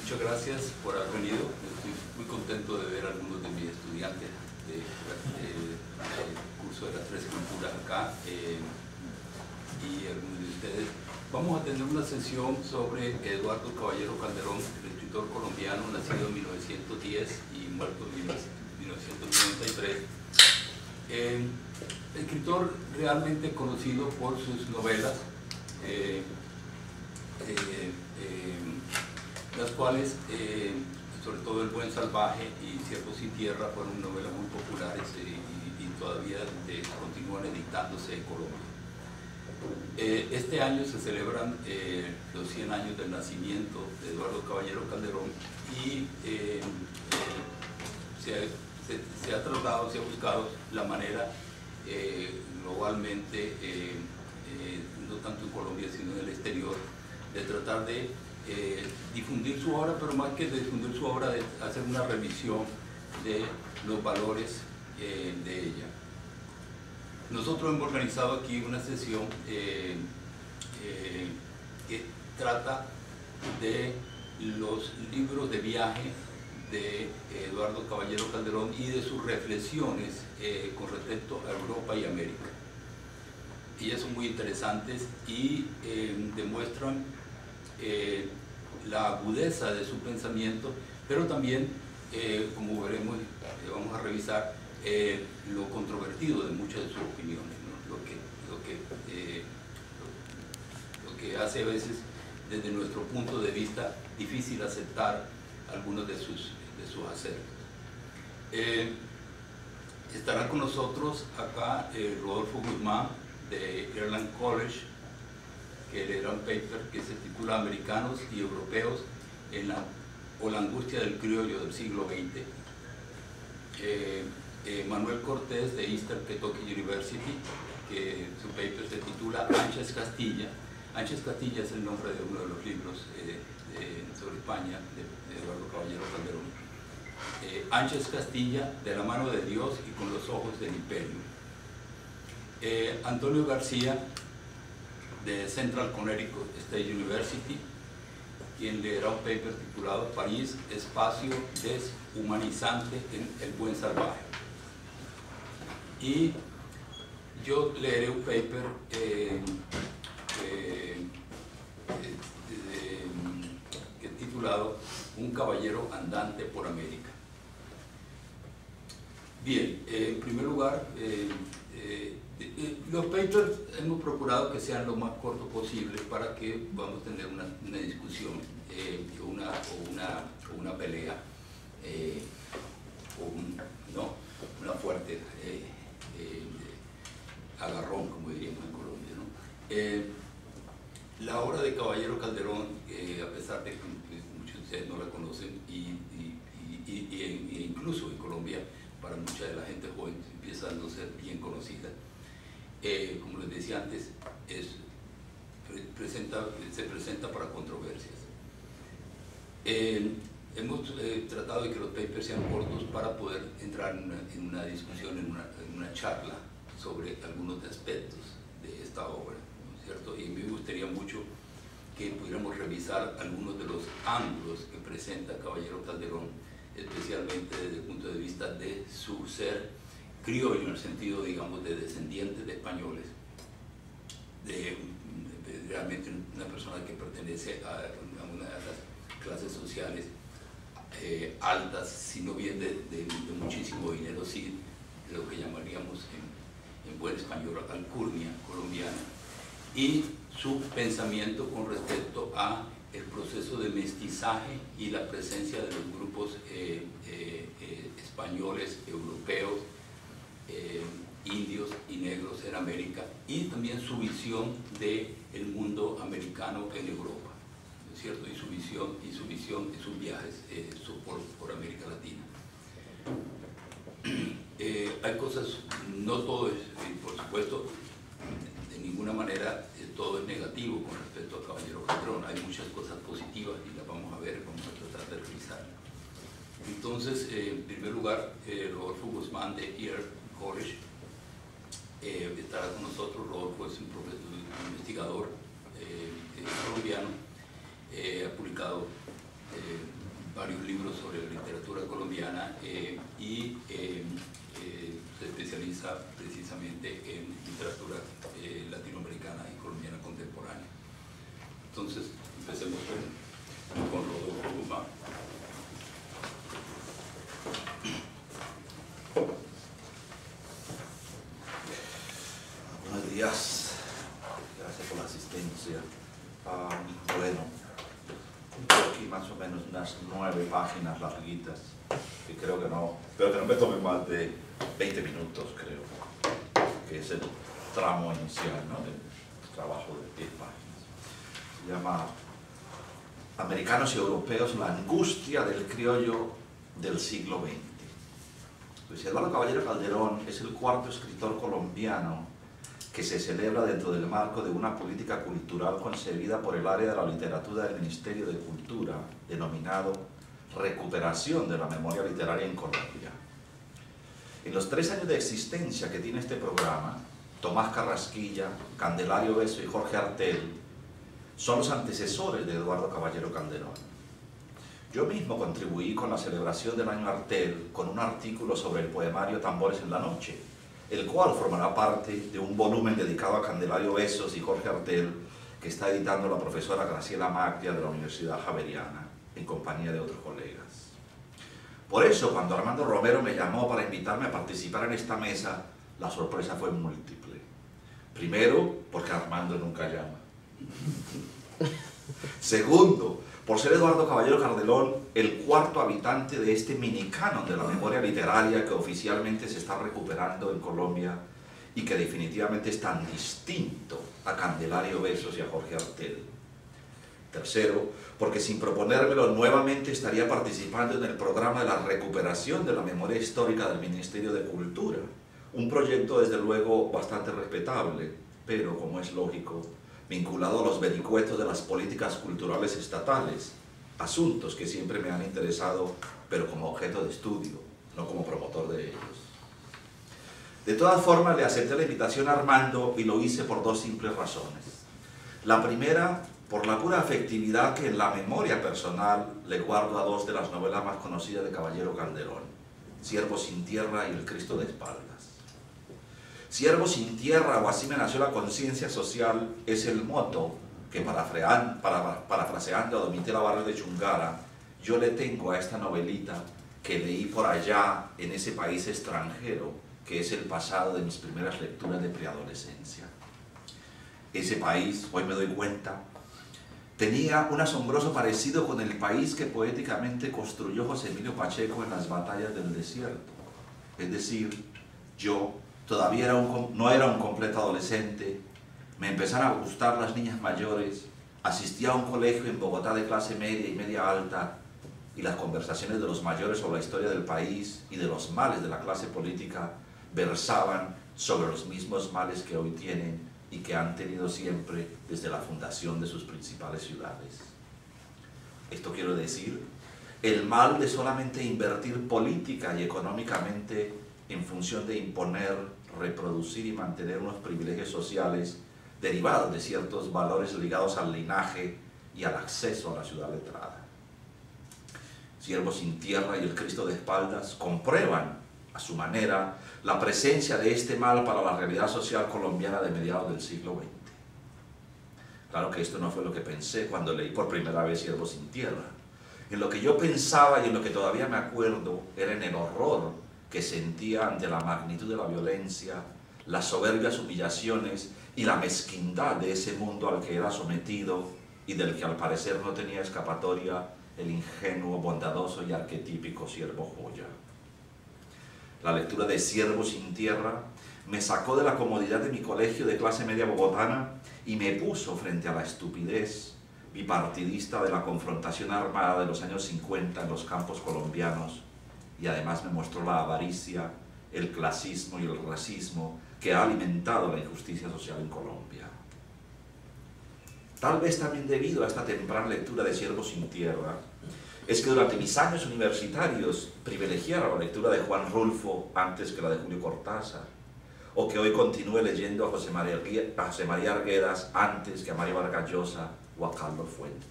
Muchas gracias por haber venido. Estoy muy contento de ver a algunos de mis estudiantes del curso de las 3 culturas acá y algunos de ustedes. Vamos a tener una sesión sobre Eduardo Caballero Calderón, el escritor colombiano nacido en 1910 y muerto en 1993. Escritor realmente conocido por sus novelas, las cuales, sobre todo El Buen Salvaje y Ciervo sin Tierra, fueron novelas muy populares y todavía continúan editándose en Colombia. Este año se celebran los 100 años del nacimiento de Eduardo Caballero Calderón y se ha tratado, se ha buscado la manera globalmente, no tanto en Colombia sino en el exterior, de tratar de difundir su obra, pero más que de difundir su obra, de hacer una revisión de los valores de ella. Nosotros hemos organizado aquí una sesión que trata de los libros de viaje de Eduardo Caballero Calderón y de sus reflexiones con respecto a Europa y América. Ellas son muy interesantes y demuestran la agudeza de su pensamiento, pero también, como veremos, vamos a revisar lo controvertido de muchas de sus opiniones, ¿no? Lo que hace a veces, desde nuestro punto de vista, difícil aceptar algunos de sus acertos. Estará con nosotros acá Rodolfo Guzmán de Earlham College, que leerá un paper que se titula Americanos y Europeos o la angustia del criollo del siglo XX. Manuel Cortés de Eastern Kentucky University, que su paper se titula Ángels Castilla. Ángels Castilla es el nombre de uno de los libros sobre España de Eduardo Caballero Calderón. Ángels Castilla, de la mano de Dios y con los ojos del imperio. Antonio García de Central Connecticut State University, quien leerá un paper titulado París, espacio deshumanizante en El Buen Salvaje. Y yo leeré un paper titulado Un caballero andante por América. Bien, en primer lugar, los papers hemos procurado que sean lo más cortos posible para que podamos tener una discusión o una pelea una fuerte agarrón, como diríamos en Colombia, ¿no? La obra de Caballero Calderón, a pesar de que muchos de ustedes no la conocen e incluso en Colombia para mucha de la gente joven empieza a no ser bien conocida, como les decía antes, se presenta para controversias. Hemos tratado de que los papers sean cortos para poder entrar en una discusión, en una charla sobre algunos aspectos de esta obra, ¿no es cierto? Y a mí me gustaría mucho que pudiéramos revisar algunos de los ángulos que presenta Caballero Calderón, especialmente desde el punto de vista de su ser criollo, en el sentido, digamos, de descendientes de españoles, de realmente una persona que pertenece a una de las clases sociales altas, sino bien de muchísimo dinero, sí, de lo que llamaríamos en buen español alcurnia colombiana, y su pensamiento con respecto a el proceso de mestizaje y la presencia de los grupos españoles, europeos, indios y negros en América, y también su visión del mundo americano en Europa, ¿no es cierto? Y su visión y sus viajes por América Latina. Hay cosas, no todo es, por supuesto, de ninguna manera todo es negativo con respecto a Caballero Calderón. Hay muchas cosas positivas y las vamos a ver, vamos a tratar de revisar. Entonces, en primer lugar, Rodolfo Guzmán de Earlham College estará con nosotros. Rodolfo es un investigador colombiano, ha publicado varios libros sobre la literatura colombiana y se especializa precisamente en literatura latinoamericana y colombiana contemporánea. Entonces, empecemos con Rodolfo Guzmán. Buenos días, gracias por la asistencia. Bueno, aquí más o menos unas 9 páginas larguitas, que creo que no, pero que no me tome más de 20 minutos, creo, que es el tramo inicial, ¿no?, del trabajo de 10 páginas. Se llama Americanos y Europeos, la angustia del criollo del siglo XX. Luis Eduardo Caballero Calderón es el 4º escritor colombiano que se celebra dentro del marco de una política cultural concebida por el área de la literatura del Ministerio de Cultura, denominado Recuperación de la Memoria Literaria en Colombia. En los 3 años de existencia que tiene este programa, Tomás Carrasquilla, Candelario Beso y Jorge Artel son los antecesores de Eduardo Caballero Calderón. Yo mismo contribuí con la celebración del año Artel con un artículo sobre el poemario Tambores en la Noche, el cual formará parte de un volumen dedicado a Candelario Besos y Jorge Artel que está editando la profesora Graciela Magdia de la Universidad Javeriana en compañía de otros colegas. Por eso, cuando Armando Romero me llamó para invitarme a participar en esta mesa, la sorpresa fue múltiple. Primero, porque Armando nunca llama. Segundo, por ser Eduardo Caballero Calderón el 4º habitante de este mini canon de la memoria literaria que oficialmente se está recuperando en Colombia y que definitivamente es tan distinto a Candelario Besos y a Jorge Artel. Tercero, porque sin proponérmelo nuevamente estaría participando en el programa de la recuperación de la memoria histórica del Ministerio de Cultura, un proyecto desde luego bastante respetable, pero como es lógico, vinculado a los vericuetos de las políticas culturales estatales, asuntos que siempre me han interesado, pero como objeto de estudio, no como promotor de ellos. De todas formas, le acepté la invitación a Armando y lo hice por 2 simples razones. La primera, por la pura afectividad que en la memoria personal le guardo a 2 de las novelas más conocidas de Caballero Calderón, Siervo sin tierra y El Cristo de espaldas. Siervo sin tierra, o así me nació la conciencia social, es el moto que, parafraseando a Domitila Barrios de Chungara, yo le tengo a esta novelita que leí por allá en ese país extranjero, que es el pasado de mis primeras lecturas de preadolescencia. Ese país, hoy me doy cuenta, tenía un asombroso parecido con el país que poéticamente construyó José Emilio Pacheco en las batallas del desierto. Es decir, yo todavía no era un completo adolescente, me empezaron a gustar las niñas mayores, asistía a un colegio en Bogotá de clase media y media alta, y las conversaciones de los mayores sobre la historia del país y de los males de la clase política versaban sobre los mismos males que hoy tienen y que han tenido siempre desde la fundación de sus principales ciudades. Esto quiero decir, el mal de solamente invertir política y económicamente en función de imponer, reproducir y mantener unos privilegios sociales derivados de ciertos valores ligados al linaje y al acceso a la ciudad letrada. Siervo sin tierra y El Cristo de espaldas comprueban, a su manera, la presencia de este mal para la realidad social colombiana de mediados del siglo XX. Claro que esto no fue lo que pensé cuando leí por primera vez Siervo sin tierra. En lo que yo pensaba y en lo que todavía me acuerdo era en el horror que sentía ante la magnitud de la violencia, las soberbias humillaciones y la mezquindad de ese mundo al que era sometido y del que al parecer no tenía escapatoria el ingenuo, bondadoso y arquetípico siervo joya. La lectura de Siervo sin tierra me sacó de la comodidad de mi colegio de clase media bogotana y me puso frente a la estupidez bipartidista de la confrontación armada de los años 50 en los campos colombianos, y además me mostró la avaricia, el clasismo y el racismo que ha alimentado la injusticia social en Colombia. Tal vez también debido a esta temprana lectura de Siervo sin tierra, es que durante mis años universitarios privilegiara la lectura de Juan Rulfo antes que la de Julio Cortázar, o que hoy continúe leyendo a José María Arguedas antes que a Mario Vargas Llosa o a Carlos Fuentes.